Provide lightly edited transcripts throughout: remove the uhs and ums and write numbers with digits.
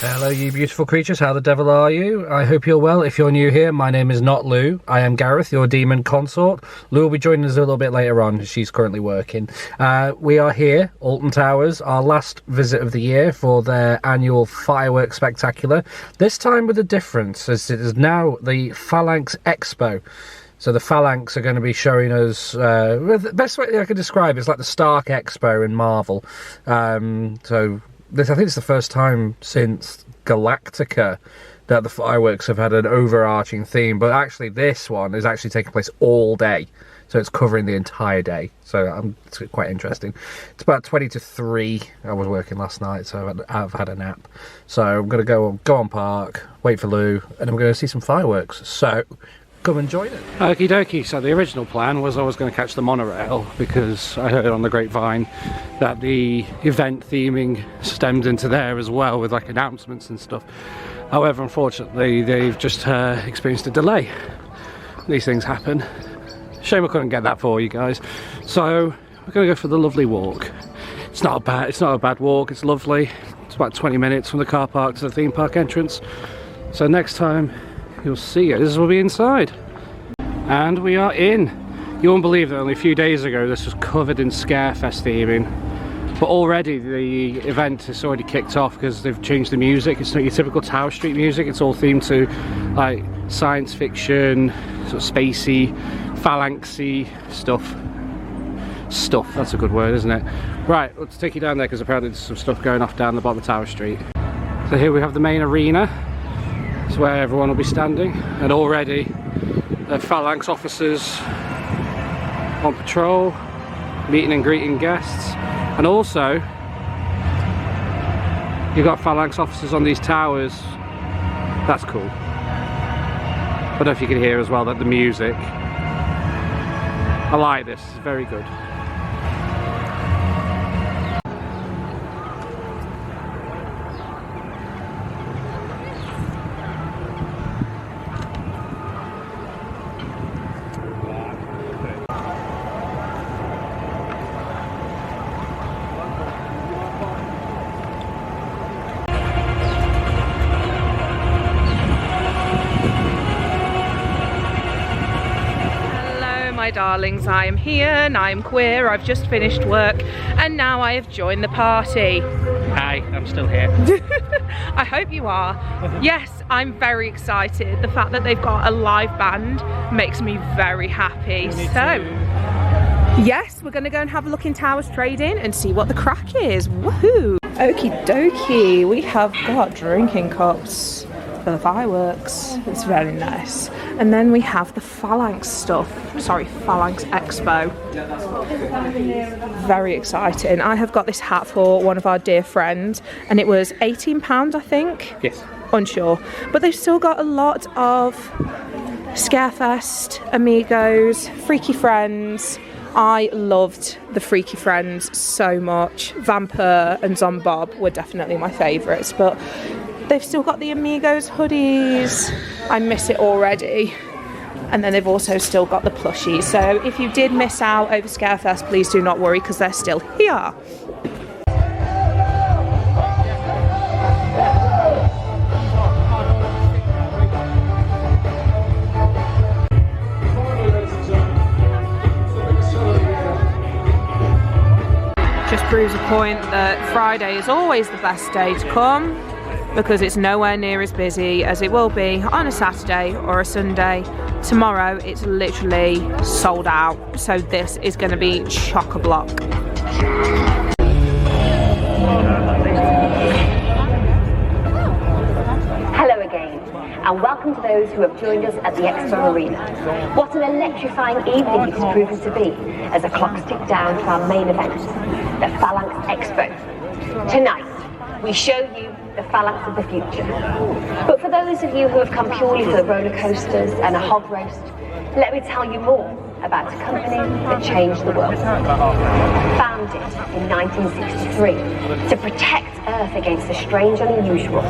Hello you beautiful creatures, how the devil are you? I hope you're well. If you're new here, my name is not Lou. I am Gareth, your demon consort. Lou will be joining us a little bit later on. She's currently working. We are here, Alton Towers, our last visit of the year for their annual fireworks spectacular. This time with a difference, as it is now the Phalanx Expo. So the Phalanx are going to be showing us, the best way I can describe it is like the Stark Expo in Marvel. I think it's the first time since Galactica that the fireworks have had an overarching theme, but actually this one is actually taking place all day, so it's covering the entire day. So it's quite interesting. It's about 20 to 3. I was working last night, so I've had a nap. So I'm going to go on park, wait for Lou, and I'm going to see some fireworks. So come and join it. Okie dokie. So the original plan was I was going to catch the monorail because I heard on the grapevine that the event theming stemmed into there as well with like announcements and stuff. However, unfortunately, they've just experienced a delay. These things happen. Shame I couldn't get that for you guys. So we're going to go for the lovely walk. It's not a bad walk. It's lovely. It's about 20 minutes from the car park to the theme park entrance. So next time you'll see us, we'll be inside. And we are in. You won't believe that only a few days ago this was covered in Scarefest theming. But already the event has already kicked off because they've changed the music. It's not your typical Tower Street music. It's all themed to like science fiction, sort of spacey, phalanxy stuff. That's a good word, isn't it? Right, let's take you down there because apparently there's some stuff going off down the bottom of Tower Street. So here we have the main arena. It's where everyone will be standing, and already the Phalanx officers on patrol, meeting and greeting guests, and also you've got Phalanx officers on these towers. That's cool. I don't know if you can hear as well that the music. I like this, it's very good. My darlings, I am here and I am queer. I've just finished work and now I have joined the party. Hi, I'm still here. I hope you are. Yes, I'm very excited. The fact that they've got a live band makes me very happy. Yes, we're going to go and have a look in Towers Trading and see what the crack is. Woohoo! Okie dokie, we have got drinking cups for the fireworks. It's very nice. And then we have the Phalanx stuff. Sorry, Phalanx Expo. Very exciting. I have got this hat for one of our dear friends and it was £18, I think. Yes. Unsure. But they've still got a lot of Scarefest, Amigos, Freaky Friends. I loved the Freaky Friends so much. Vampire and Zombob were definitely my favourites, but they've still got the Amigos hoodies. I miss it already. And then they've also still got the plushies. So if you did miss out over Scarefest, please do not worry because they're still here. Just proves a point that Friday is always the best day to come, because it's nowhere near as busy as it will be on a Saturday or a Sunday. Tomorrow it's literally sold out, so this is going to be chock-a-block. Hello again, and welcome to those who have joined us at the Expo Arena. What an electrifying evening it has proven to be as the clocks tick down to our main event, the Phalanx Expo. Tonight, we show you the phalanx of the future. But for those of you who have come purely for the roller coasters and a hog roast, let me tell you more about a company that changed the world. Founded in 1963 to protect Earth against the strange and unusual,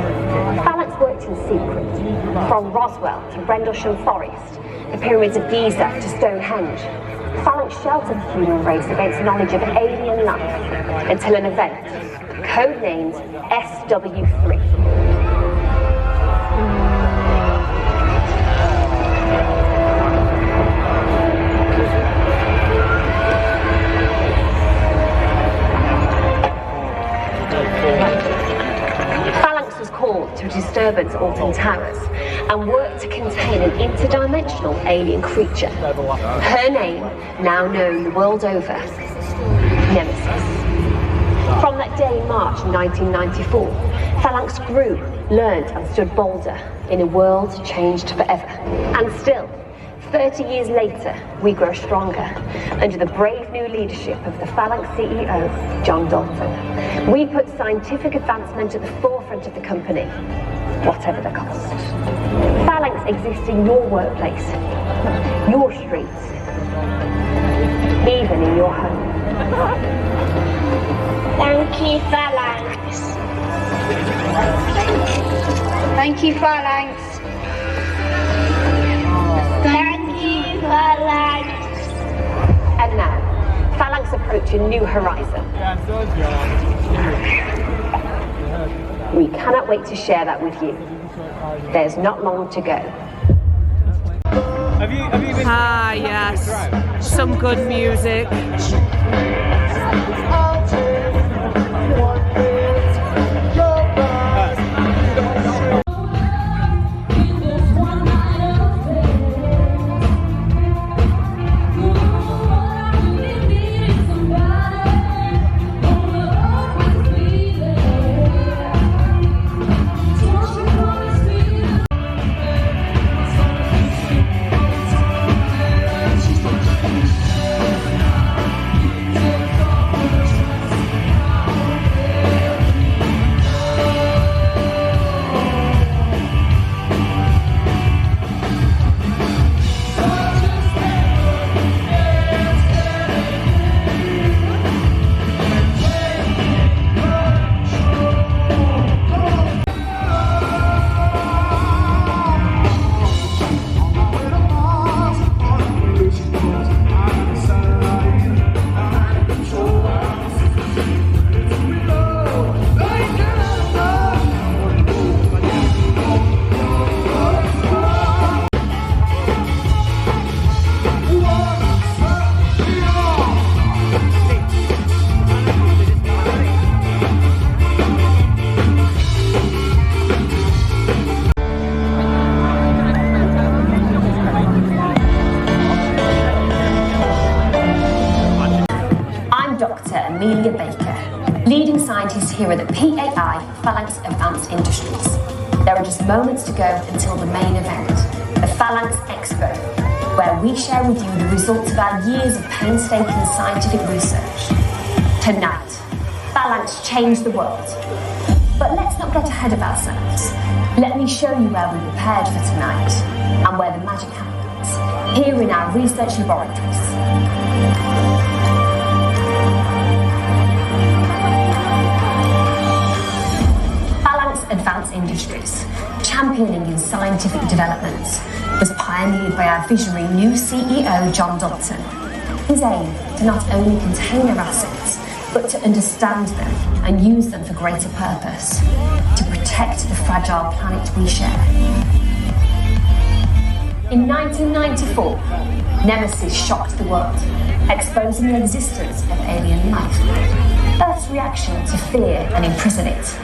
Phalanx worked in secret. From Roswell to Rendlesham Forest, the pyramids of Giza to Stonehenge, Phalanx sheltered the human race against knowledge of alien life until an event codenamed SW3 of disturbance Alton Towers and worked to contain an interdimensional alien creature. Her name, now known the world over, Nemesis. From that day in March 1994, Phalanx grew, learned and stood bolder in a world changed forever. And still, 30 years later, we grow stronger under the brave new leadership of the Phalanx CEO, John Dalton. We put scientific advancement at the forefront of the company, whatever the cost. Phalanx exists in your workplace, your streets, even in your home. Thank you, Phalanx. Thank you, Phalanx. Thank you, Phalanx. And now, Phalanx approach a new horizon. We cannot wait to share that with you. There's not long to go. Have you been yes, some good music. leading scientist here at the PAI, Phalanx Advanced Industries. There are just moments to go until the main event, the Phalanx Expo, where we share with you the results of our years of painstaking scientific research. Tonight, Phalanx changed the world. But let's not get ahead of ourselves. Let me show you where we prepared for tonight and where the magic happens, here in our research laboratories. Phalanx Advanced Industries, championing in scientific developments, was pioneered by our visionary new CEO, John Dalton. His aim to not only contain our assets, but to understand them and use them for greater purpose, to protect the fragile planet we share. In 1994, Nemesis shocked the world, exposing the existence of alien life. Earth's reaction to fear and imprison it,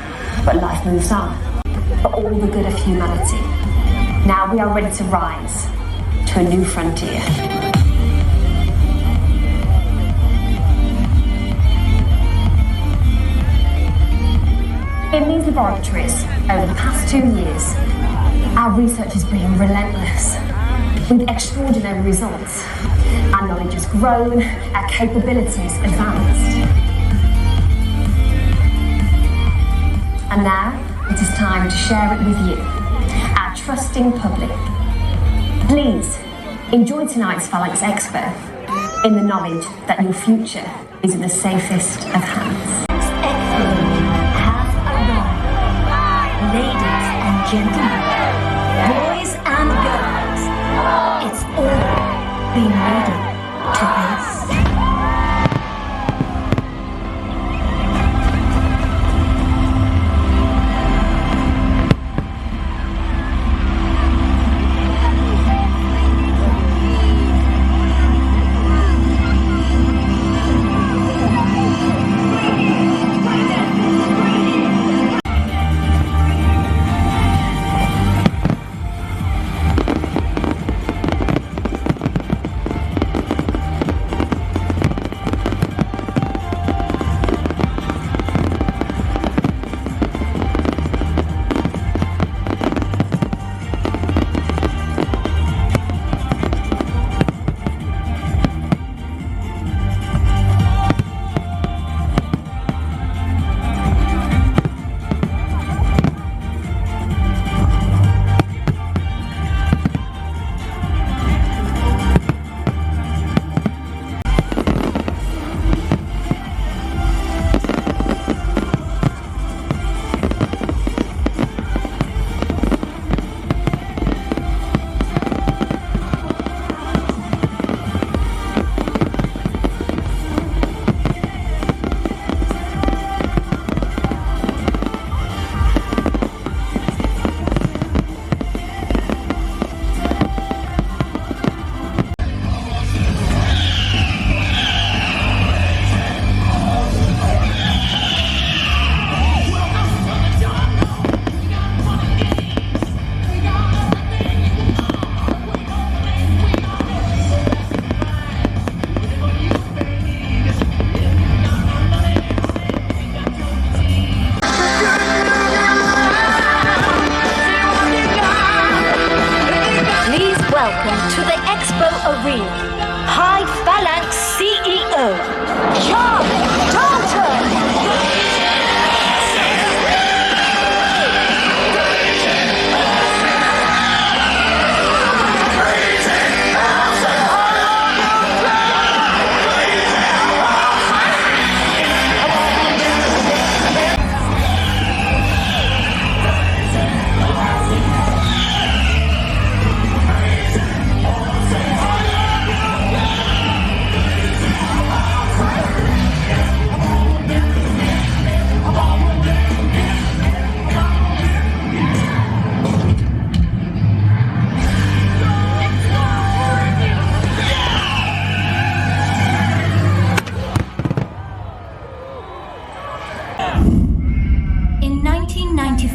but life moves on, for all the good of humanity. Now we are ready to rise to a new frontier. In these laboratories, over the past 2 years, our research has been relentless, with extraordinary results. Our knowledge has grown, our capabilities advanced. And now, it is time to share it with you, our trusting public. Please, enjoy tonight's Phalanx Expo, in the knowledge that your future is in the safest of hands. Ladies and gentlemen, boys and girls, it's all been ready to this.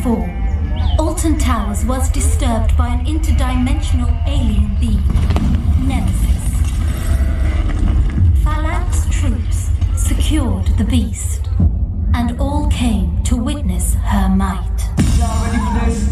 before, Alton Towers was disturbed by an interdimensional alien being, Nemesis. Phalanx troops secured the beast, and all came to witness her might. Y'all ready for this?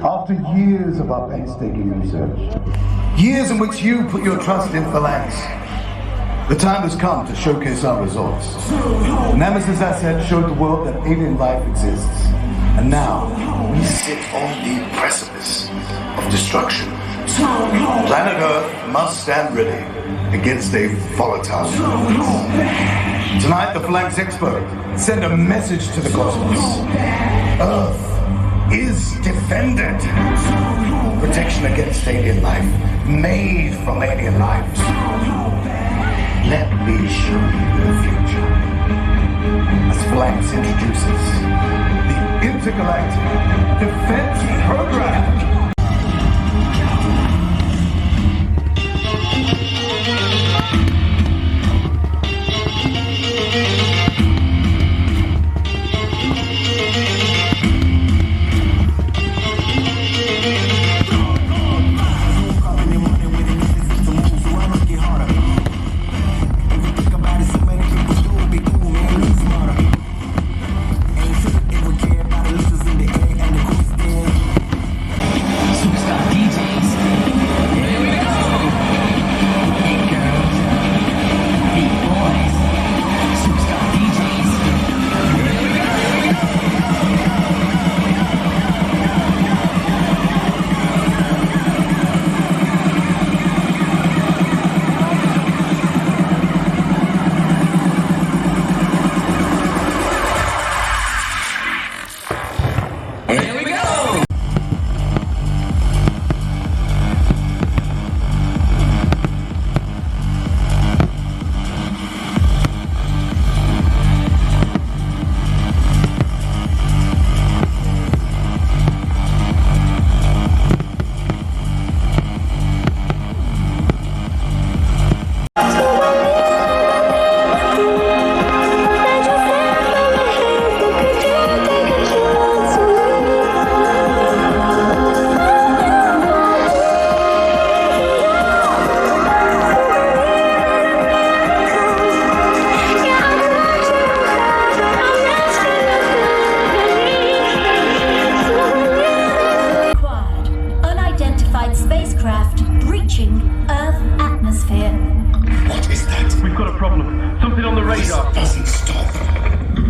After years of our painstaking research, years in which you put your trust in Phalanx, the time has come to showcase our results. The Nemesis asset showed the world that alien life exists, and now we sit on the precipice of destruction. Planet Earth must stand ready against a volatile universe. Tonight, the Phalanx Expo send a message to the cosmos. Earth is defended. Protection against alien life, made from alien lives. Let me show you the future. As Phalanx introduces the Intergalactic Defense Program.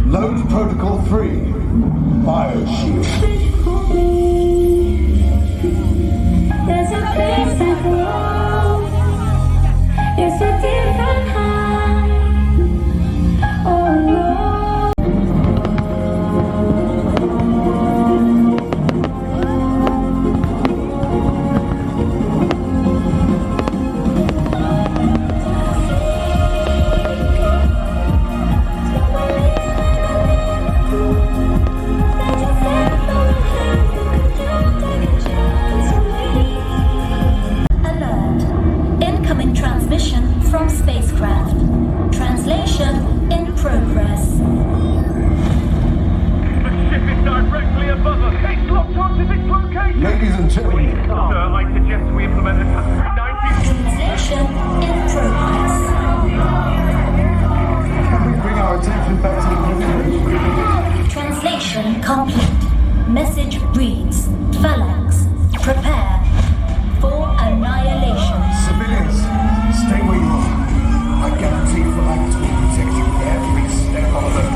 Load Protocol 3, BioShield. There's a place I go. It's a different high. Oh no. From spacecraft. Translation in progress. The ship is directly above us. It's locked onto this location. Ladies and gentlemen. Sir, I suggest we implement a 90... Translation in progress. Can we bring our attention back to the Translation complete. Message reads: Phalanx, prepare for annihilation. Civilians, stay where you are. I guarantee Phalanx will protect you every step of the way.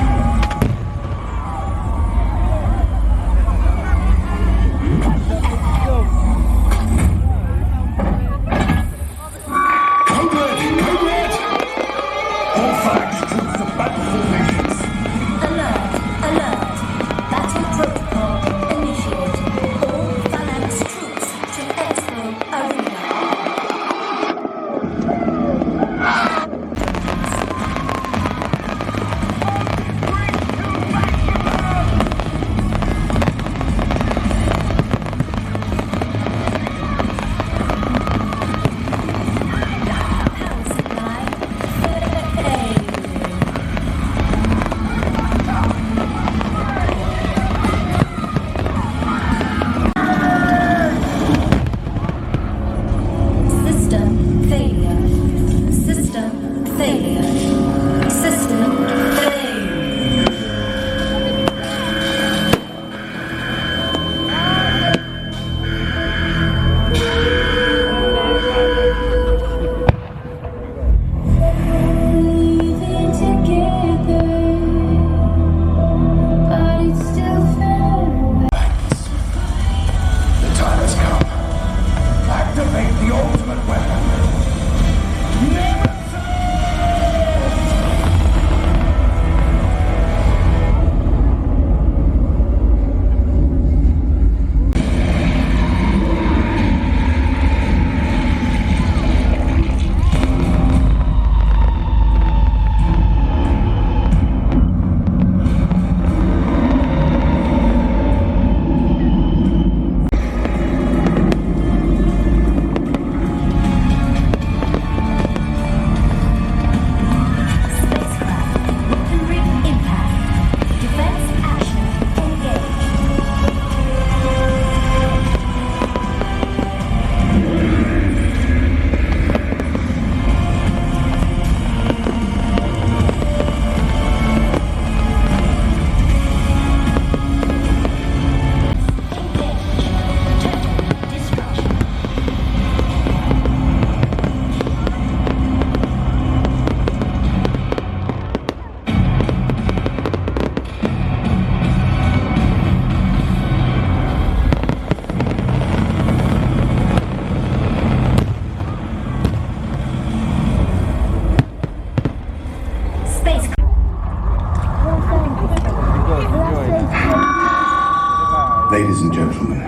Ladies and gentlemen,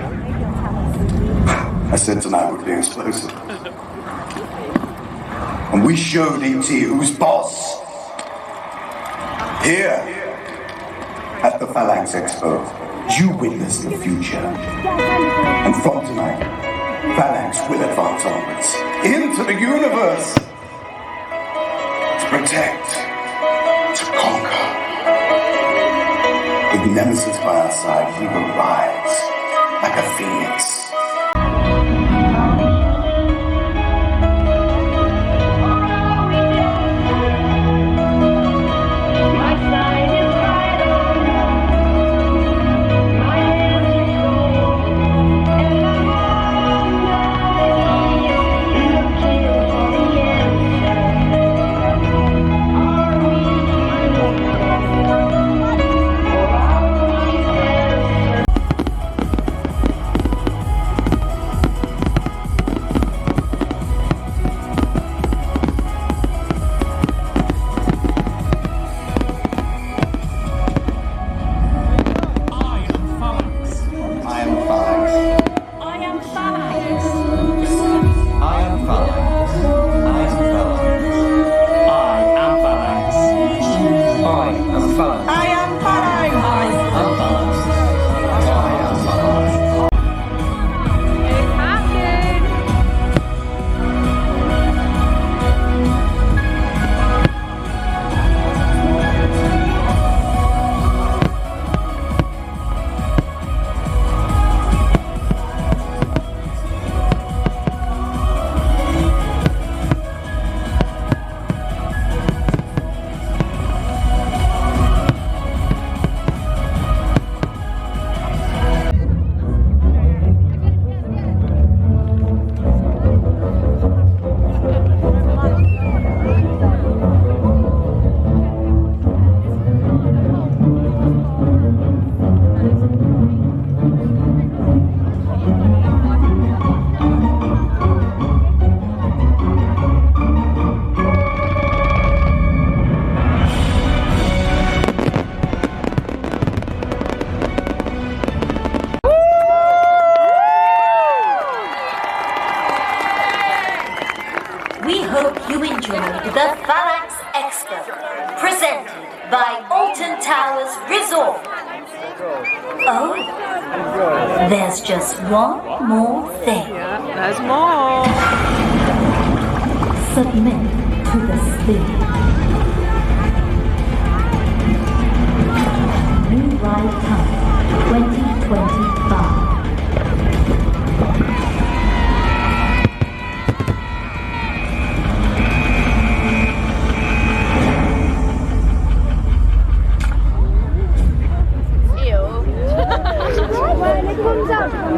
I said tonight would be explosive. And we showed E.T. who's boss. Here, at the Phalanx Expo, you witness the future. And from tonight, Phalanx will advance onwards into the universe. To protect, to conquer. With Nemesis by our side, he will rise like a phoenix. The Phalanx Expo, presented by Alton Towers Resort. Oh, there's just one more thing. Yeah, there's more. Submit to the spin. New ride time, 2025.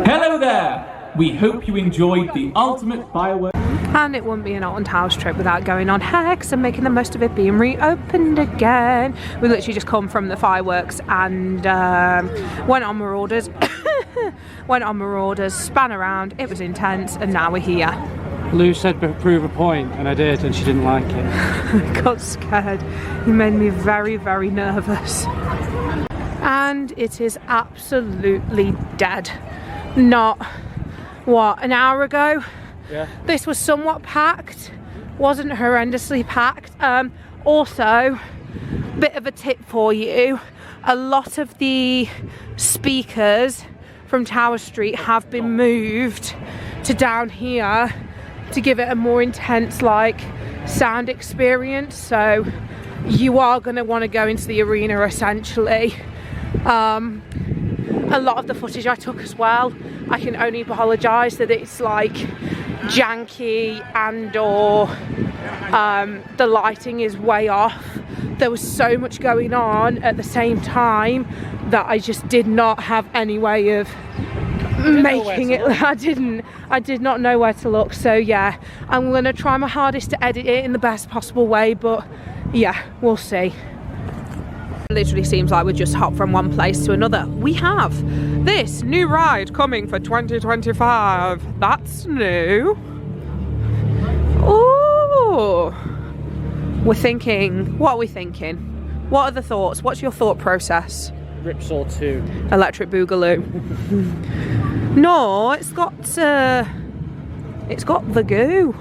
Hello there! We hope you enjoyed the ultimate fireworks. And it wouldn't be an Alton Towers trip without going on Hex and making the most of it being reopened again. We literally just come from the fireworks and went on Marauders. Span around, it was intense, and now we're here. Lou said prove a point, and I did, and she didn't like it. I got scared. He made me very, very nervous. And it is absolutely dead. Not, what, an hour ago? Yeah. This was somewhat packed, wasn't horrendously packed. Also, bit of a tip for you, a lot of the speakers from Tower Street have been moved to down here to give it a more intense sound experience, so you are going to want to go into the arena essentially. A lot of the footage I took as well, I can only apologise that it's janky and or the lighting is way off. There was so much going on at the same time that I just did not have any way of making it. I did not know where to look, so yeah, I'm gonna try my hardest to edit it in the best possible way, but yeah, we'll see. It literally seems like we just hop from one place to another. We have this new ride coming for 2025. That's new. Ooh. We're thinking, what are we thinking? What are the thoughts? What's your thought process? Ripsaw 2. Electric Boogaloo. No, it's got the goo.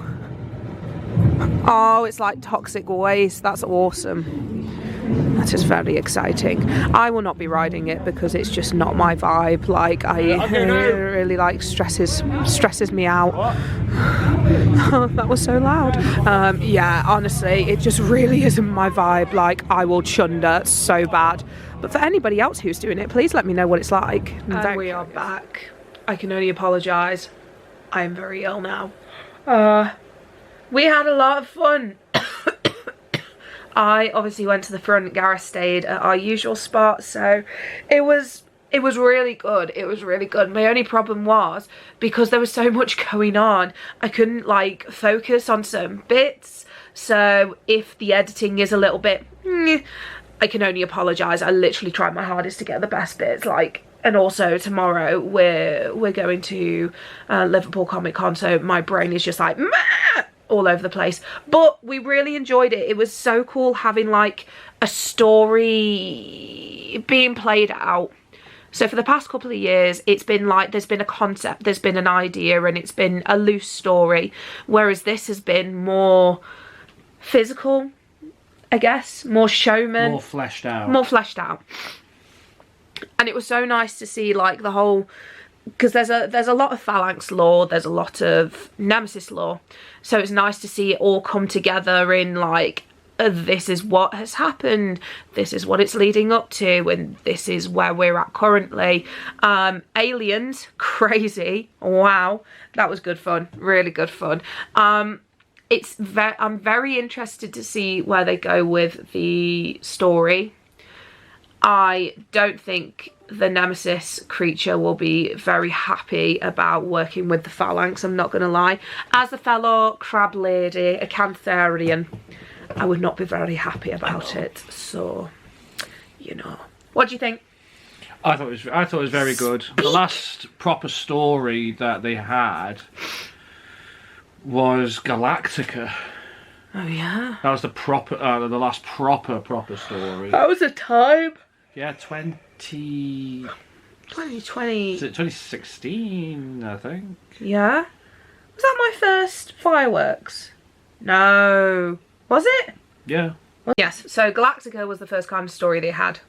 Oh, it's like toxic waste. That's awesome. That is very exciting. I will not be riding it because it's just not my vibe. Like it really like stresses me out. Oh, that was so loud. Yeah, honestly, it just really isn't my vibe. Like I will chunder so bad. But for anybody else who's doing it, please let me know what it's like. And we are back. I can only apologise. I am very ill now. We had a lot of fun. I obviously went to the front. Gareth stayed at our usual spot, so it was really good. It was really good. My only problem was because there was so much going on, I couldn't like focus on certain bits. So if the editing is a little bit, I can only apologise. I literally tried my hardest to get the best bits. Like, and also tomorrow we're going to Liverpool Comic Con, so my brain is just like all over the place. But we really enjoyed it. It was so cool having like a story being played out. So for the past couple of years, it's been like there's been a concept, there's been an idea, and it's been a loose story. Whereas this has been more physical, I guess, more showman, more fleshed out. And it was so nice to see like the whole, because there's a lot of Phalanx lore, there's a lot of Nemesis lore, so it's nice to see it all come together in like this is what has happened, this is what it's leading up to, and this is where we're at currently. Aliens, crazy, wow, that was good fun, really good fun. I'm very interested to see where they go with the story. I don't think the Nemesis creature will be very happy about working with the Phalanx, I'm not going to lie. As a fellow crab lady, a Cantharian, I would not be very happy about it. So, you know. What do you think? I thought it was very good. The last proper story that they had was Galactica. Oh yeah. That was the proper, the last proper story. That was a time. Yeah, 2020. Is it 2016? I think. Yeah. Was that my first fireworks? No. Was it? Yeah. Well, yes. So Galactica was the first kind of story they had.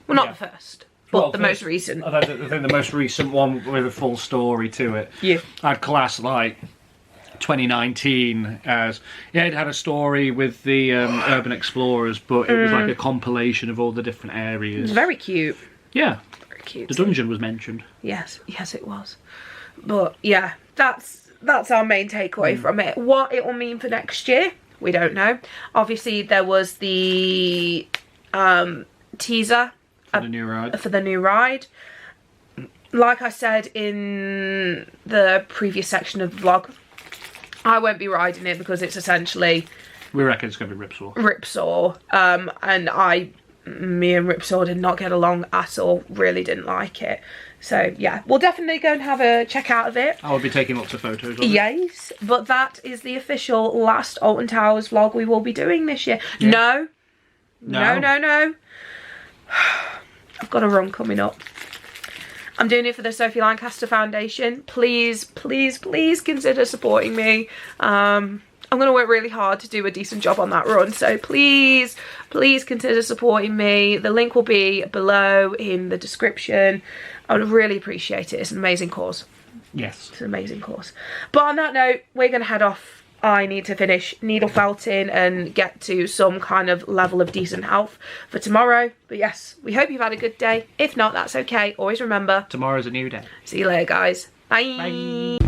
Well, not the first, but the most recent. I think the most recent one with a full story to it. Yeah. I'd class like 2019 as, yeah, it had a story with the urban explorers, but it was like a compilation of all the different areas. Very cute. Yeah. Very cute. The dungeon was mentioned. Yes, it was. But yeah, that's our main takeaway from it. What it will mean for next year, we don't know. Obviously, there was the teaser for the new ride. Like I said in the previous section of the vlog, I won't be riding it because it's essentially... We reckon it's going to be Ripsaw. And me and Ripsaw did not get along at all. Really didn't like it. So, yeah. We'll definitely go and have a check out of it. I will be taking lots of photos of it. Yes. But that is the official last Alton Towers vlog we will be doing this year. Yeah. No. I've got a run coming up. I'm doing it for the Sophie Lancaster Foundation. Please, please, please consider supporting me. I'm going to work really hard to do a decent job on that run. So please, please consider supporting me. The link will be below in the description. I would really appreciate it. It's an amazing cause. Yes. It's an amazing cause. But on that note, we're going to head off. I need to finish needle felting and get to some kind of level of decent health for tomorrow. But yes, we hope you've had a good day. If not, that's okay. Always remember, tomorrow's a new day. See you later, guys. Bye. Bye.